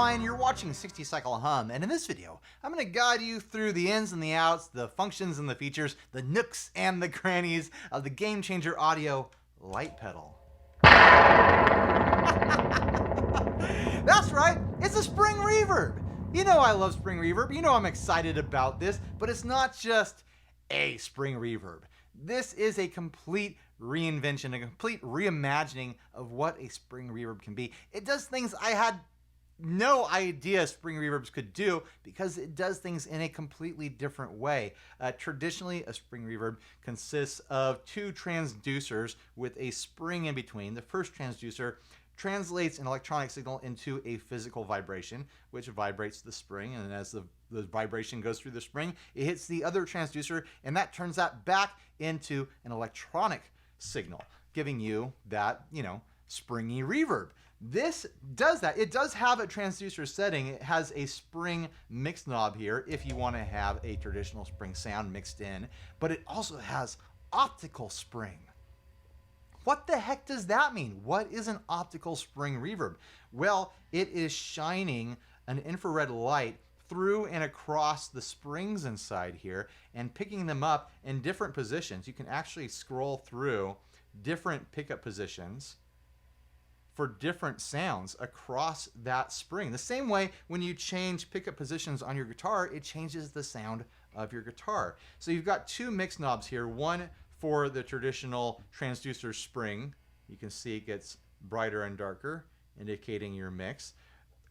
Ryan, you're watching 60 Cycle Hum, and in this video, I'm going to guide you through the ins and the outs, the functions and the features, the nooks and the crannies of the GameChanger Audio light pedal. That's right, it's a spring reverb. You know I love spring reverb, you know I'm excited about this, but it's not just a spring reverb. This is a complete reinvention, a complete reimagining of what a spring reverb can be. It does things I had no idea spring reverbs could do because it does things in a completely different way. Traditionally, a spring reverb consists of two transducers with a spring in between. The first transducer translates an electronic signal into a physical vibration, which vibrates the spring, and as the vibration goes through the spring, it hits the other transducer, and that turns that back into an electronic signal, giving you that, springy reverb. This does that. It does have a transducer setting. It has a spring mix knob here if you want to have a traditional spring sound mixed in, but it also has optical spring. What the heck does that mean? What is an optical spring reverb? Well, it is shining an infrared light through and across the springs inside here and picking them up in different positions. You can actually scroll through different pickup positions for different sounds across that spring. The same way when you change pickup positions on your guitar, it changes the sound of your guitar. So you've got two mix knobs here, one for the traditional transducer spring. You can see it gets brighter and darker, indicating your mix.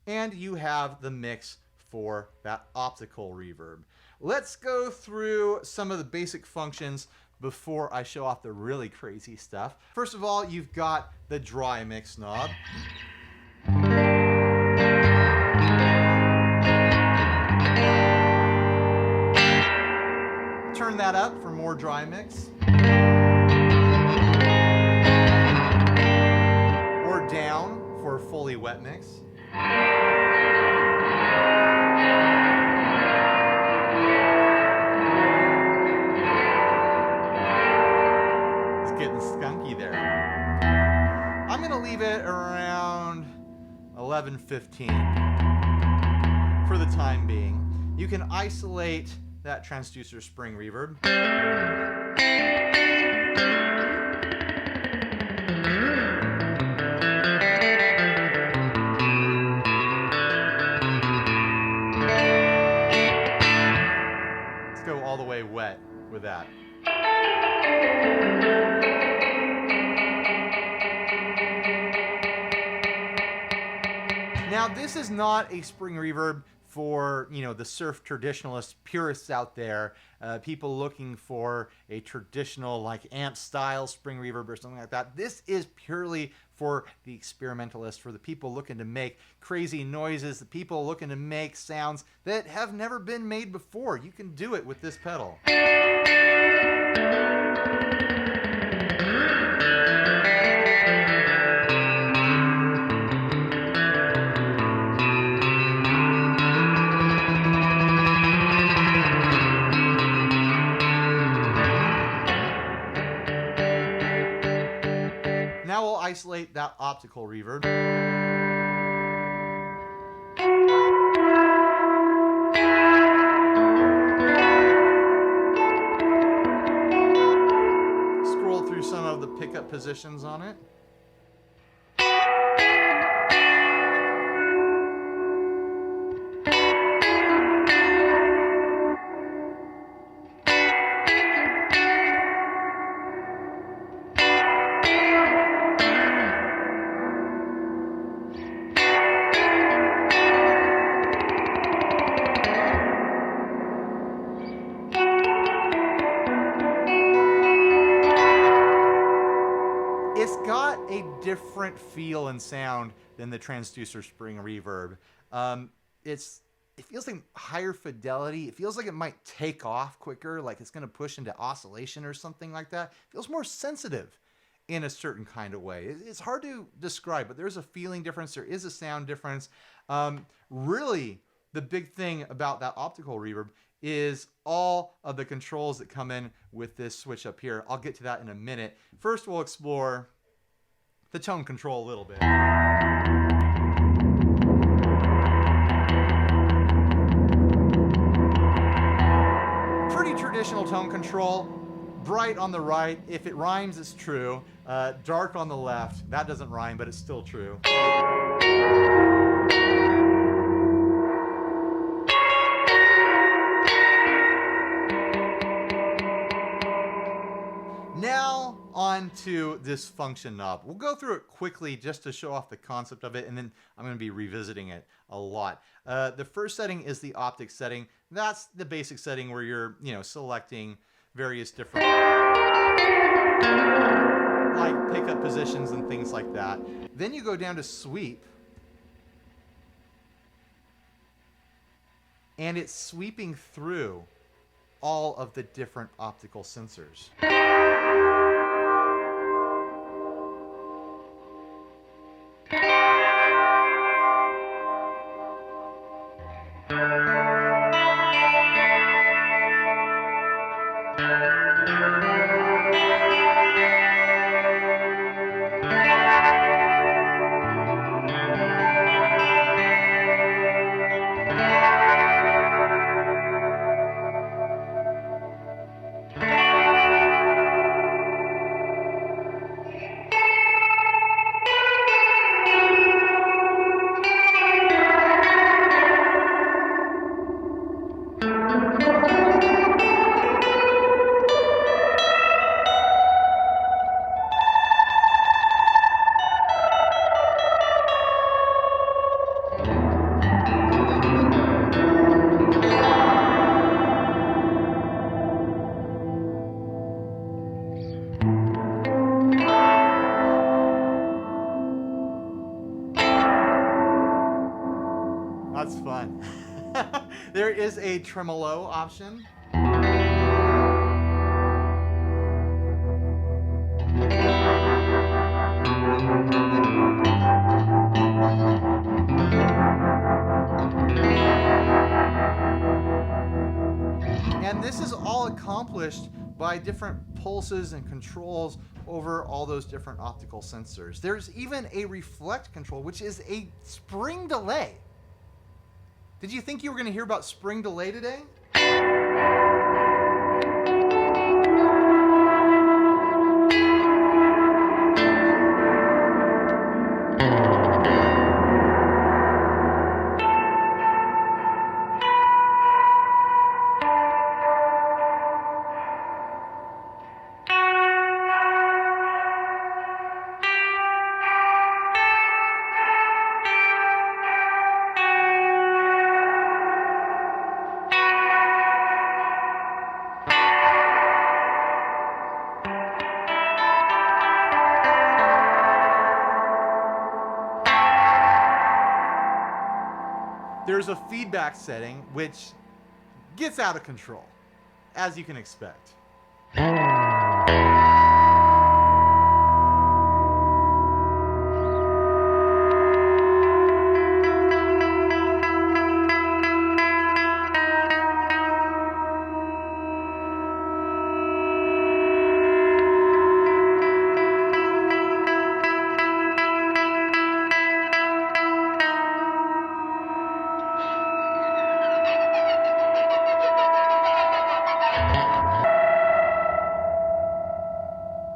And you have the mix for that optical reverb. Let's go through some of the basic functions before I show off the really crazy stuff. First of all, you've got the dry mix knob. Turn that up for more dry mix. Or down for fully wet mix. Getting skunky there. I'm going to leave it around 11:15 for the time being. You can isolate that transducer spring reverb. Let's go all the way wet with that. Now, this is not a spring reverb for, the surf traditionalist purists out there, people looking for a traditional, like amp style spring reverb or something like that. This is purely for the experimentalists, for the people looking to make crazy noises, the people looking to make sounds that have never been made before. You can do it with this pedal. Now we'll isolate that optical reverb. Scroll through some of the pickup positions on it. It's got a different feel and sound than the transducer spring reverb. It feels like higher fidelity. It feels like it might take off quicker, like it's going to push into oscillation or something like that. It feels more sensitive in a certain kind of way. It's hard to describe, but there's a feeling difference. There is a sound difference. Really, the big thing about that optical reverb is all of the controls that come in with this switch up here. I'll get to that in a minute. First, we'll explore the tone control a little bit. traditional tone control, bright on the right. If it rhymes, it's true. Dark on the left. That doesn't rhyme, but it's still true. Now on to this function knob. We'll go through it quickly just to show off the concept of it, and then I'm going to be revisiting it a lot. The first setting is the optic setting. That's the basic setting where you're, selecting various different like pickup positions and things like that. Then you go down to sweep, and it's sweeping through all of the different optical sensors. That's fun. There is a tremolo option. And this is all accomplished by different pulses and controls over all those different optical sensors. There's even a reflect control, which is a spring delay. Did you think you were going to hear about spring delay today? There's a feedback setting which gets out of control, as you can expect.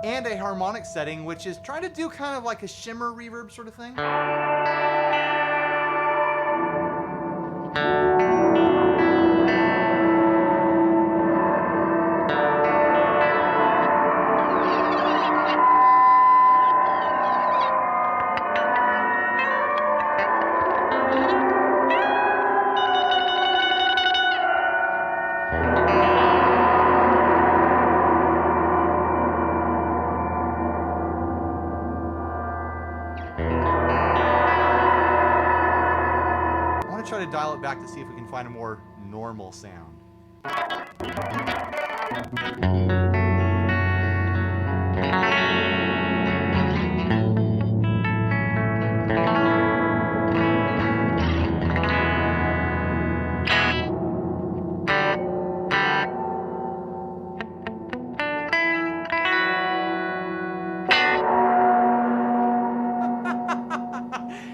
And a harmonic setting, which is trying to do kind of like a shimmer reverb sort of thing. Try to dial it back to see if we can find a more normal sound.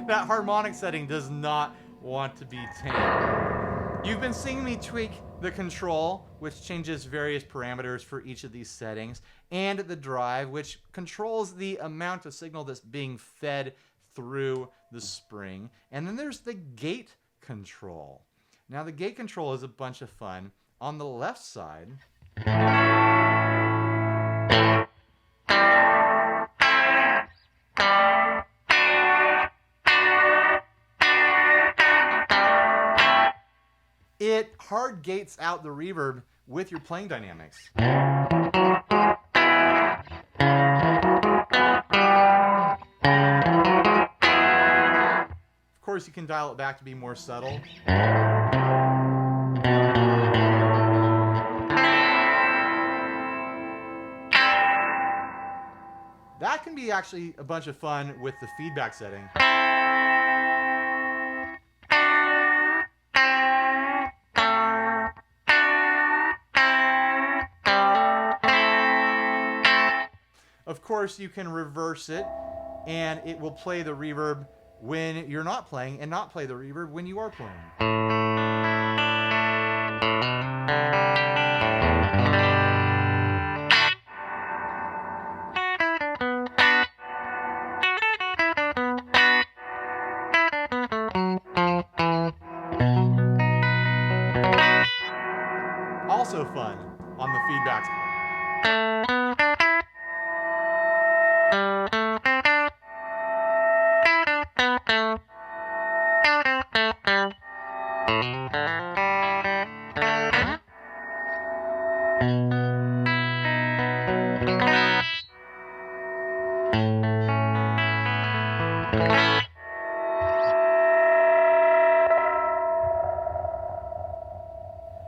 That harmonic setting does not want to be tamed. You've been seeing me tweak the control, which changes various parameters for each of these settings, and the drive, which controls the amount of signal that's being fed through the spring. And then there's the gate control. Now the gate control is a bunch of fun. On the left side, it hard gates out the reverb with your playing dynamics. Of course, you can dial it back to be more subtle. That can be actually a bunch of fun with the feedback setting. Of course, you can reverse it, and it will play the reverb when you're not playing and not play the reverb when you are playing. Also fun on the feedback.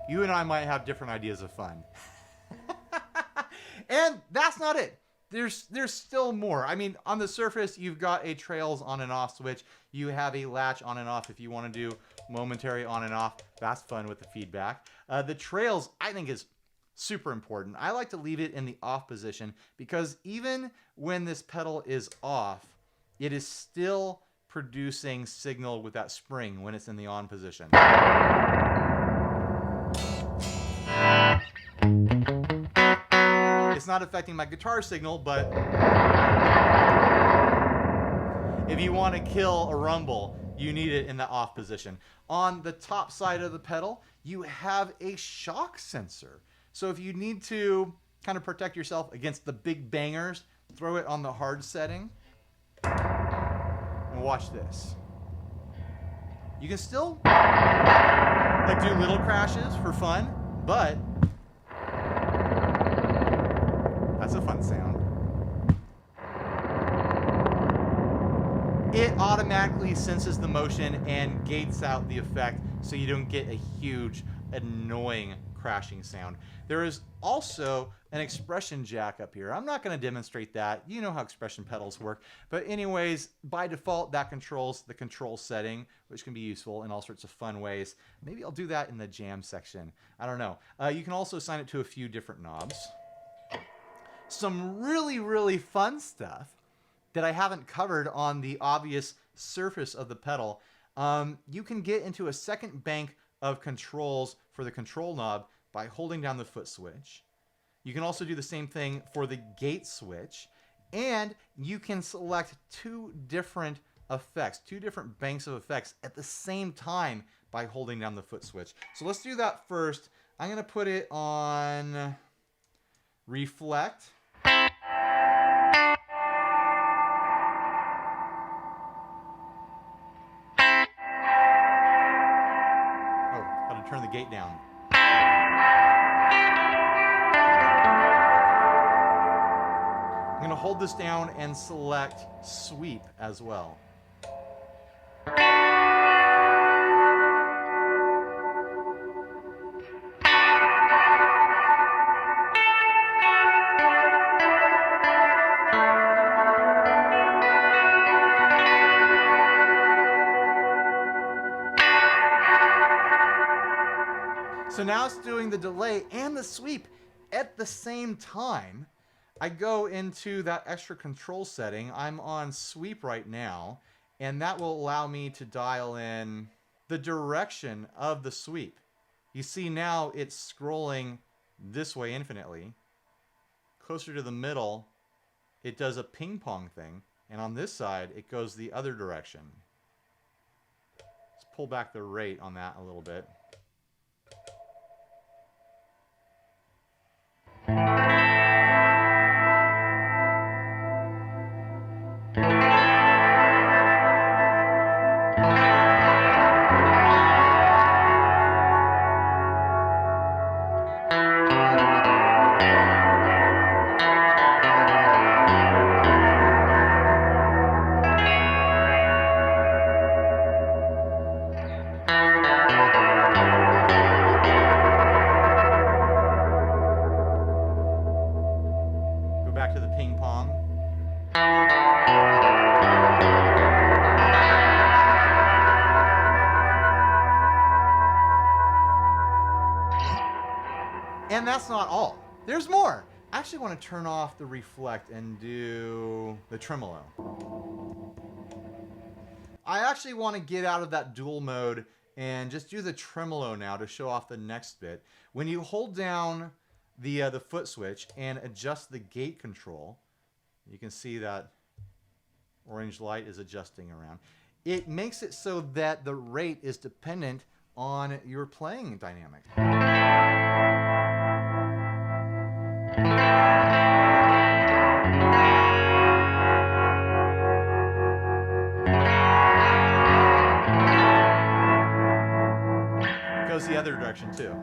You and I might have different ideas of fun. And that's not it. There's still more. I mean, on the surface, you've got a trails on and off switch. You have a latch on and off if you want to do momentary on and off. That's fun with the feedback. The trails, I think, is super important. I like to leave it in the off position because even when this pedal is off, it is still producing signal with that spring when it's in the on position. It's not affecting my guitar signal, but if you want to kill a rumble, you need it in the off position. On the top side of the pedal, you have a shock sensor. So if you need to kind of protect yourself against the big bangers, throw it on the hard setting. And watch this. You can still like do little crashes for fun, but that's a fun sound. It automatically senses the motion and gates out the effect so you don't get a huge, annoying crashing sound. There is also an expression jack up here. I'm not going to demonstrate that. You know how expression pedals work. But anyways, by default, that controls the control setting, which can be useful in all sorts of fun ways. Maybe I'll do that in the jam section. I don't know. You can also assign it to a few different knobs. Some really, really fun stuff that I haven't covered on the obvious surface of the pedal. You can get into a second bank of controls for the control knob by holding down the foot switch. You can also do the same thing for the gate switch, and you can select two different effects, two different banks of effects at the same time by holding down the foot switch. So let's do that first. I'm going to put it on reflect. Oh, got to turn the gate down. I'm going to hold this down and select sweep as well. So now it's doing the delay and the sweep at the same time. I go into that extra control setting. I'm on sweep right now, and that will allow me to dial in the direction of the sweep. You see now it's scrolling this way infinitely. Closer to the middle, it does a ping pong thing. And on this side, it goes the other direction. Let's pull back the rate on that a little bit. Back to the ping pong. And that's not all. There's more. I actually want to turn off the reflect and do the tremolo. I actually want to get out of that dual mode and just do the tremolo now to show off the next bit. When you hold down the foot switch and adjust the gate control, you can see that orange light is adjusting around. It makes it so that the rate is dependent on your playing dynamic. It goes the other direction too.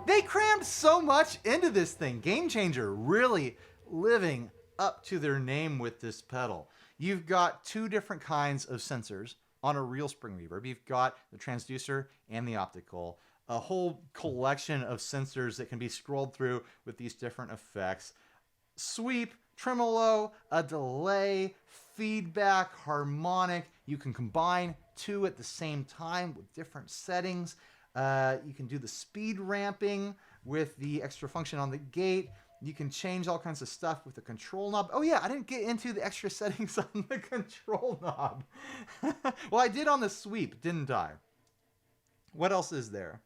They crammed so much into this thing. GamChanger really living up to their name with this pedal. You've got two different kinds of sensors on a real spring reverb. You've got the transducer and the optical. A whole collection of sensors that can be scrolled through with these different effects. Sweep, tremolo, a delay, feedback, harmonic. You can combine two at the same time with different settings. You can do the speed ramping with the extra function on the gate. You can change all kinds of stuff with the control knob. Oh yeah, I didn't get into the extra settings on the control knob. Well, I did on the sweep, didn't I? What else is there?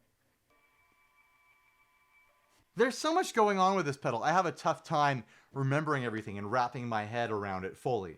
There's so much going on with this pedal. I have a tough time remembering everything and wrapping my head around it fully.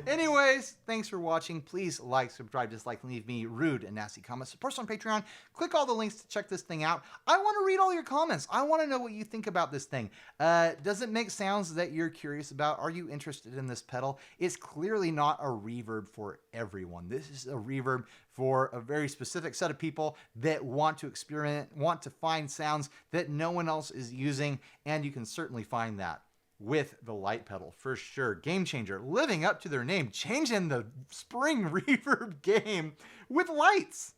Anyways, thanks for watching. Please like, subscribe, dislike, and leave me rude and nasty comments. Support us on Patreon. Click all the links to check this thing out. I want to read all your comments. I want to know what you think about this thing. Does it make sounds that you're curious about? Are you interested in this pedal? It's clearly not a reverb for everyone. This is a reverb for a very specific set of people that want to experiment, want to find sounds that no one else is using, and you can certainly find that with the light pedal for sure. GamChanger living up to their name, changing the spring reverb game with lights.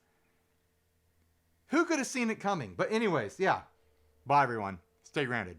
Who could have seen it coming? But anyways, yeah. Bye, everyone. Stay grounded.